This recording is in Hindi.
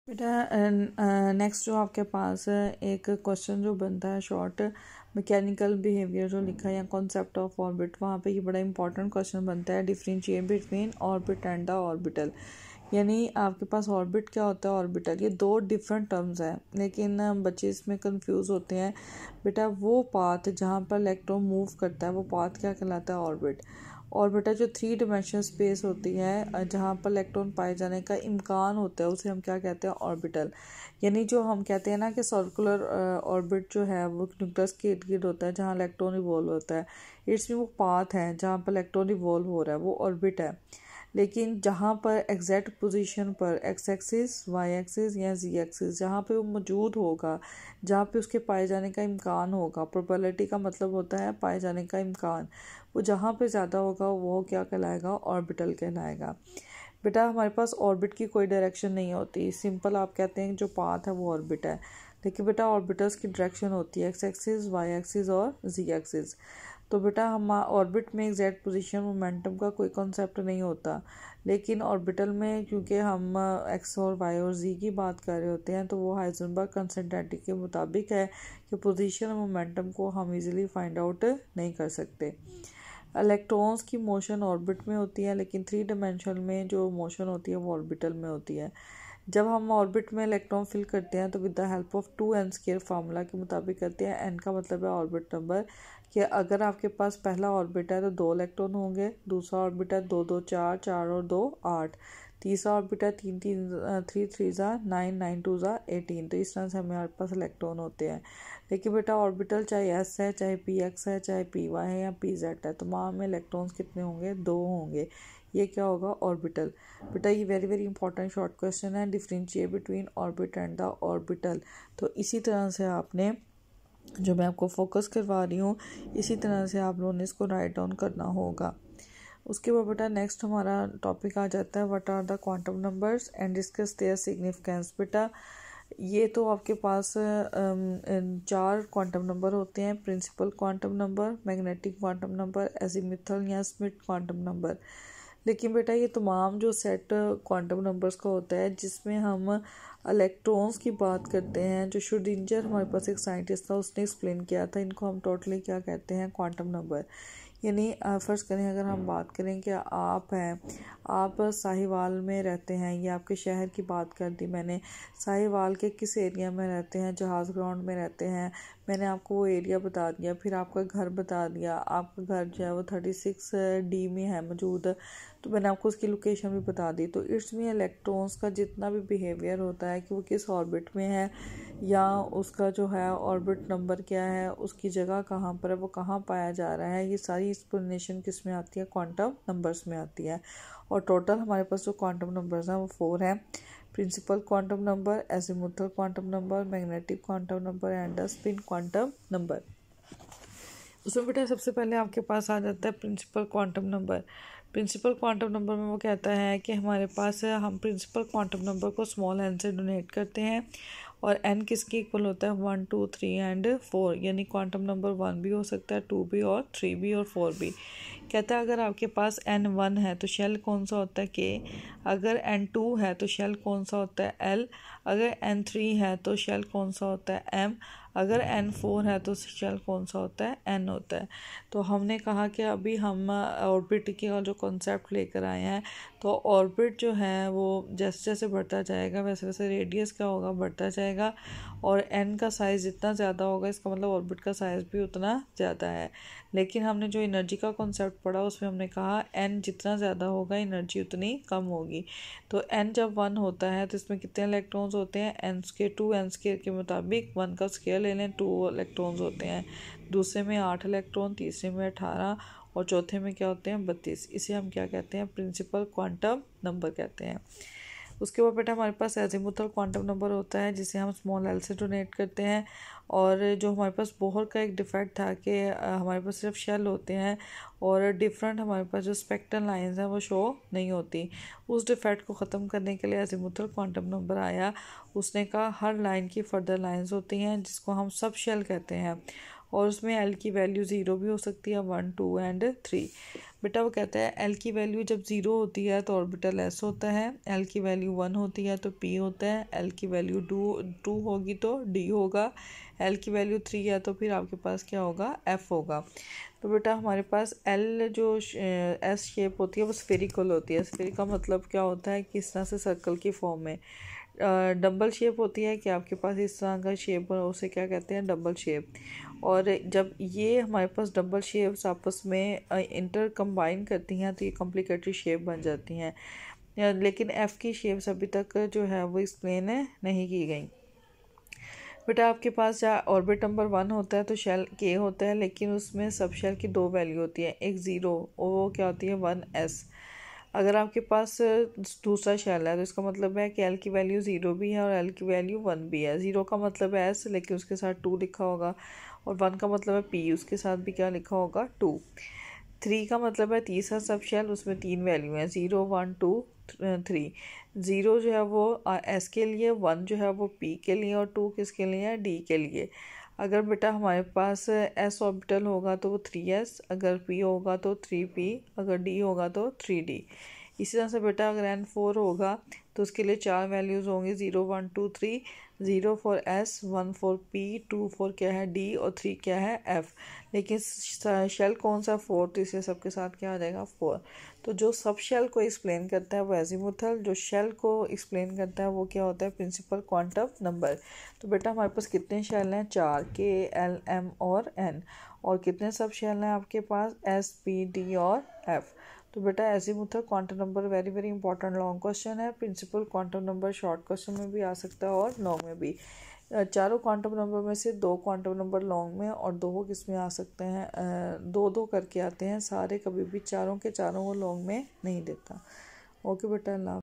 बेटा नेक्स्ट जो आपके पास एक क्वेश्चन जो बनता है शॉर्ट मैकेनिकल बिहेवियर जो लिखा है या कॉन्सेप्ट ऑफ ऑर्बिट, वहाँ पे ये बड़ा इंपॉर्टेंट क्वेश्चन बनता है। Differentiate between orbit and the orbital, यानी आपके पास ऑर्बिट क्या होता है, ऑर्बिटल, ये दो डिफरेंट टर्म्स हैं, लेकिन बच्चे इसमें कंफ्यूज होते हैं। बेटा वो पाथ जहाँ पर इलेक्ट्रॉन मूव करता है वो पाथ क्या कहलाता है, ऑर्बिट। और बेटा जो 3 डायमेंशनल स्पेस होती है जहाँ पर इलेक्ट्रॉन पाए जाने का इम्कान होता है उसे हम क्या कहते हैं, ऑर्बिटल। यानी जो हम कहते हैं ना कि सर्कुलर ऑर्बिट जो है वो न्यूक्लियस के इर्द गिर्द होता है जहाँ इलेक्ट्रॉन रिवॉल्व होता है, इसमें वो पाथ है जहाँ पर इलेक्ट्रॉन रिवॉल्व हो रहा है वो ऑर्बिट है। लेकिन जहाँ पर एग्जैक्ट पोजीशन पर एक्स एक्सिस, वाई एक्सिस या जी एक्सिस जहाँ पे वो मौजूद होगा, जहाँ पे उसके पाए जाने का इम्कान होगा, प्रोबेबिलिटी का मतलब होता है पाए जाने का इम्कान, वो जहाँ पे ज़्यादा होगा वो क्या कहलाएगा, ऑर्बिटल कहलाएगा। बेटा हमारे पास ऑर्बिट की कोई डायरेक्शन नहीं होती, सिंपल आप कहते हैं जो पाथ है वो ऑर्बिट है। लेकिन बेटा ऑर्बिटल्स की डायरेक्शन होती है एक्स एक्सिस, वाई एक्सिस और जी एक्सिस। तो बेटा हम ऑर्बिट में एग्जैक्ट पोजीशन मोमेंटम का कोई कॉन्सेप्ट नहीं होता, लेकिन ऑर्बिटल में क्योंकि हम एक्स और वाई और जी की बात कर रहे होते हैं तो वो हाइजेनबर्ग कंसिस्टेंटी के मुताबिक है कि पोजीशन और मोमेंटम को हम इजीली फाइंड आउट नहीं कर सकते। इलेक्ट्रॉन्स की मोशन ऑर्बिट में होती है, लेकिन 3 डायमेंशन में जो मोशन होती है वो ऑर्बिटल में होती है। जब हम ऑर्बिट में इलेक्ट्रॉन फिल करते हैं तो with the help of 2n² formula के मुताबिक करते हैं। n का मतलब है ऑर्बिट नंबर, कि अगर आपके पास पहला ऑर्बिट है तो 2 इलेक्ट्रॉन होंगे, दूसरा ऑर्बिट है 2 2 4 4 और 2 8, तीसरा ऑर्बिट है 3 3 9 9 2 18। तो इस तरह से हमारे पास इलेक्ट्रॉन होते हैं। लेकिन बेटा ऑर्बिटल चाहे एस है, चाहे पी एक्स है, चाहे पी वाई है या पी जेड है, तो वहाँ में इलेक्ट्रॉन्स कितने होंगे, 2 होंगे। ये क्या होगा, ऑर्बिटल। बेटा ये very very important short question है, differentiate between orbit and the orbital. तो इसी तरह से आपने जो मैं आपको फोकस करवा रही हूँ इसी तरह से आप लोगों ने इसको राइट डाउन करना होगा। उसके बाद बेटा नेक्स्ट हमारा टॉपिक आ जाता है what are the quantum numbers and discuss their significance. बेटा ये तो आपके पास 4 क्वांटम नंबर होते हैं, principal quantum number, magnetic quantum number, azimuthal या स्मिथ क्वांटम नंबर। लेकिन बेटा ये तमाम जो सेट क्वांटम नंबर्स का होता है जिसमें हम इलेक्ट्रॉन्स की बात करते हैं, जो श्रोडिंजर हमारे पास एक साइंटिस्ट था उसने एक्सप्लेन किया था, इनको हम टोटली क्या कहते हैं, क्वांटम नंबर। यानी फ़र्ज़ करें अगर हम बात करें कि आप हैं, आप साहिवाल में रहते हैं, ये आपके शहर की बात कर दी मैंने, साहिवाल के किस एरिया में रहते हैं, जहाज़ ग्राउंड में रहते हैं, मैंने आपको वो एरिया बता दिया, फिर आपका घर बता दिया, आपका घर जो है वो 36D में है मौजूद, तो मैंने आपको उसकी लोकेशन भी बता दी। तो इट्स में इलेक्ट्रॉन्स का जितना भी बिहेवियर होता है कि वो किस ऑर्बिट में है या उसका जो है ऑर्बिट नंबर क्या है, उसकी जगह कहाँ पर है, वो कहाँ पाया जा रहा है, ये सारी एक्सप्लेनेशन किस में आती है, क्वांटम नंबर्स में आती है। और टोटल हमारे पास जो क्वांटम नंबर्स हैं वो 4 हैं, principal quantum number, azimuthal quantum number, magnetic quantum number and the spin quantum number. उसमें बेटा सबसे पहले आपके पास आ जाता है principal quantum number. Principal quantum number में वो कहता है कि हमारे पास हम प्रिंसिपल क्वांटम नंबर को स्मॉल n से डोनेट करते हैं और n किसके इक्वल होता है, 1 2 3 एंड 4, यानी क्वांटम नंबर 1 भी हो सकता है, 2 भी और 3 भी और 4 भी। कहता है अगर आपके पास n1 है तो शेल कौन सा होता है, k, अगर n2 है तो शेल कौन सा होता है, l, अगर n3 है तो शेल कौन सा होता है, m, अगर n4 है तो शेल कौन सा होता है, n होता है। तो हमने कहा कि अभी हम ऑर्बिट का जो कॉन्सेप्ट लेकर आए हैं, तो ऑर्बिट जो है वो जैसे जैसे बढ़ता जाएगा वैसे वैसे रेडियस क्या होगा, बढ़ता जाएगा, और n का साइज़ जितना ज़्यादा होगा इसका मतलब ऑर्बिट का साइज़ भी उतना ज़्यादा है। लेकिन हमने जो एनर्जी का कॉन्सेप्ट पढ़ा उसमें हमने कहा n जितना ज़्यादा होगा एनर्जी उतनी कम होगी। तो n जब 1 होता है तो इसमें कितने इलेक्ट्रॉन्स होते हैं, n² के मुताबिक 1 का स्केयर ले लें, 2 इलेक्ट्रॉन्स होते हैं, दूसरे में 8 इलेक्ट्रॉन, तीसरे में 18 और चौथे में क्या होते हैं, 32। इसे हम क्या कहते हैं, प्रिंसिपल क्वांटम नंबर कहते हैं। उसके बाद बेटा हमारे पास एजीमुथल क्वांटम नंबर होता है जिसे हम स्मॉल l से डोनेट करते हैं। और जो हमारे पास बोहर का एक डिफेक्ट था कि हमारे पास सिर्फ शेल होते हैं और डिफरेंट हमारे पास जो स्पेक्ट्रल लाइंस हैं वो शो नहीं होती, उस डिफेक्ट को ख़त्म करने के लिए एजीमुथल क्वांटम नंबर आया। उसने कहा हर लाइन की फर्दर लाइंस होती हैं जिसको हम सब शेल कहते हैं, और उसमें l की वैल्यू 0 भी हो सकती है, 1 2 एंड 3। बेटा वो कहता है एल की वैल्यू जब 0 होती है तो ऑर्बिटल एस होता है, एल की वैल्यू 1 होती है तो पी होता है, एल की वैल्यू 2 होगी तो डी होगा, एल की वैल्यू 3 है तो फिर आपके पास क्या होगा, एफ होगा। तो बेटा हमारे पास एल जो एस शेप होती है वो स्फेरिकल होती है। स्फेरिकल का मतलब क्या होता है कि इस तरह से सर्कल की फॉर्म में। डबल शेप होती है कि आपके पास इस तरह का शेप है, उसे क्या कहते हैं, डबल शेप। और जब ये हमारे पास डबल शेप्स आपस में इंटर कंबाइन करती हैं तो ये कॉम्प्लिकेटेड शेप बन जाती हैं। लेकिन एफ़ की शेप्स अभी तक जो है वो एक्सप्लेन नहीं की गई। बेटा आपके पास जहाँ ऑर्बिट नंबर 1 होता है तो शेल के होता है, लेकिन उसमें सब शेल की 2 वैल्यू होती है, एक 0 और वो क्या होती है 1s। अगर आपके पास दूसरा शेल है तो इसका मतलब है कि एल की वैल्यू 0 भी है और एल की वैल्यू 1 भी है। 0 का मतलब है एस लेकिन उसके साथ 2 लिखा होगा, और 1 का मतलब है पी, उसके साथ भी क्या लिखा होगा 2। 3 का मतलब है तीसरा सब शेल, उसमें 3 वैल्यू हैं 0 1 2 3। 0 जो है वो एस के लिए, 1 जो है वो पी के लिए और 2 किसके लिए है, डी के लिए। अगर बेटा हमारे पास एस ऑर्बिटल होगा तो वो 3s, अगर पी होगा तो 3p, अगर डी होगा तो 3d। इसी तरह से बेटा अगर n4 होगा तो उसके लिए 4 वैल्यूज़ होंगी 0 1 2 3। 0 for S, 1 for P, 2 for क्या है डी और 3 क्या है एफ। लेकिन शेल कौन सा 4, तो इसे सबके साथ क्या आ जाएगा 4। तो जो सब शेल को एक्सप्लेन करता है वो एजीमुथल, जो शेल को एक्सप्लेन करता है वो क्या होता है, प्रिंसिपल क्वांटम नंबर। तो बेटा हमारे पास कितने शेल हैं, 4, के एल एम और एन। और कितने सब शेल हैं आपके पास, एस पी डी और एफ। तो बेटा azimuthal quantum number very very important long question है। Principal quantum number short question में भी आ सकता है और लॉन्ग में भी। चारों क्वांटम नंबर में से 2 क्वांटम नंबर लॉन्ग में और 2 किस में आ सकते हैं, 2-2 करके आते हैं सारे, कभी भी चारों के चारों वो लॉन्ग में नहीं देता। ओके बेटा, अल्लाह।